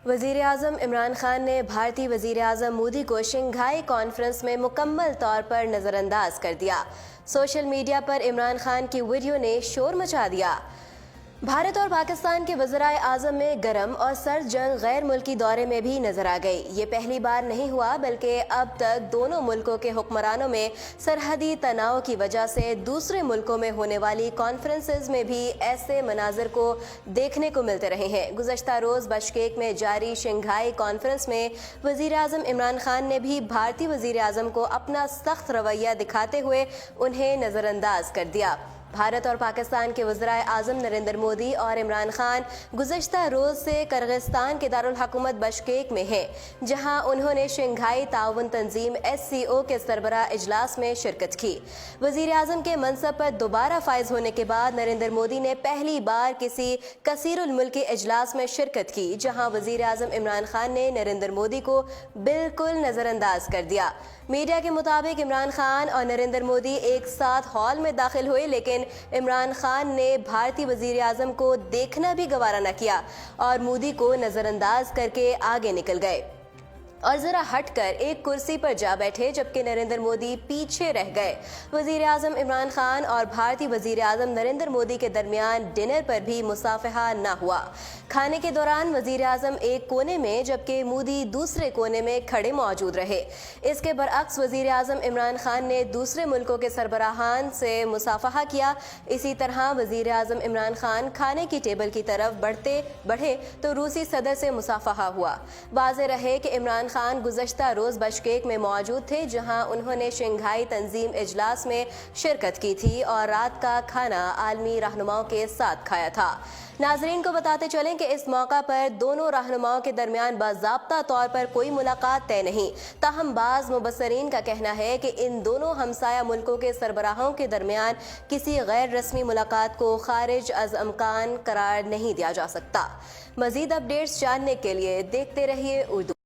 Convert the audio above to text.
وزیر اعظم عمران خان نے بھارتی وزیر اعظم مودی کو شنگھائی کانفرنس میں مکمل طور پر نظر انداز کر دیا۔ سوشل میڈیا پر عمران خان کی ویڈیو نے شور مچا دیا۔ بھارت اور پاکستان کے وزرائے اعظم میں گرم اور سرد جنگ غیر ملکی دورے میں بھی نظر آ گئی۔ یہ پہلی بار نہیں ہوا بلکہ اب تک دونوں ملکوں کے حکمرانوں میں سرحدی تناؤ کی وجہ سے دوسرے ملکوں میں ہونے والی کانفرنسز میں بھی ایسے مناظر کو دیکھنے کو ملتے رہے ہیں۔ گزشتہ روز بشکیک میں جاری شنگھائی کانفرنس میں وزیر اعظم عمران خان نے بھی بھارتی وزیر اعظم کو اپنا سخت رویہ دکھاتے ہوئے انہیں نظر انداز کر دیا۔ بھارت اور پاکستان کے وزرائے اعظم نریندر مودی اور عمران خان گزشتہ روز سے کرغزستان کے دارالحکومت بشکیک میں ہیں، جہاں انہوں نے شنگھائی تعاون تنظیم SCO کے سربراہ اجلاس میں شرکت کی۔ وزیر اعظم کے منصب پر دوبارہ فائز ہونے کے بعد نریندر مودی نے پہلی بار کسی کثیر الملکی اجلاس میں شرکت کی، جہاں وزیر اعظم عمران خان نے نریندر مودی کو بالکل نظر انداز کر دیا۔ میڈیا کے مطابق عمران خان اور نریندر مودی ایک ساتھ ہال میں داخل ہوئے، لیکن عمران خان نے بھارتی وزیر اعظم کو دیکھنا بھی گوارا نہ کیا اور مودی کو نظر انداز کر کے آگے نکل گئے اور ذرا ہٹ کر ایک کرسی پر جا بیٹھے، جبکہ نریندر مودی پیچھے رہ گئے۔ وزیر اعظم عمران خان اور بھارتی وزیر اعظم نریندر مودی کے درمیان ڈنر پر بھی مصافحہ نہ ہوا۔ کھانے کے دوران وزیر اعظم ایک کونے میں جبکہ مودی دوسرے کونے میں کھڑے موجود رہے۔ اس کے برعکس وزیر اعظم عمران خان نے دوسرے ملکوں کے سربراہان سے مصافحہ کیا۔ اسی طرح وزیر اعظم عمران خان کھانے کی ٹیبل کی طرف بڑھے تو روسی صدر سے مصافحہ ہوا۔ واضح رہے کہ عمران خان گزشتہ روز بشکیک میں موجود تھے، جہاں انہوں نے شنگھائی تنظیم اجلاس میں شرکت کی تھی اور رات کا کھانا عالمی رہنماؤں کے ساتھ کھایا تھا۔ ناظرین کو بتاتے چلیں کہ اس موقع پر دونوں رہنماؤں کے درمیان باضابطہ طور پر کوئی ملاقات طے نہیں، تاہم بعض مبصرین کا کہنا ہے کہ ان دونوں ہمسایہ ملکوں کے سربراہوں کے درمیان کسی غیر رسمی ملاقات کو خارج از امکان قرار نہیں دیا جا سکتا۔ مزید اپڈیٹس جاننے کے لیے دیکھتے رہیے اردو۔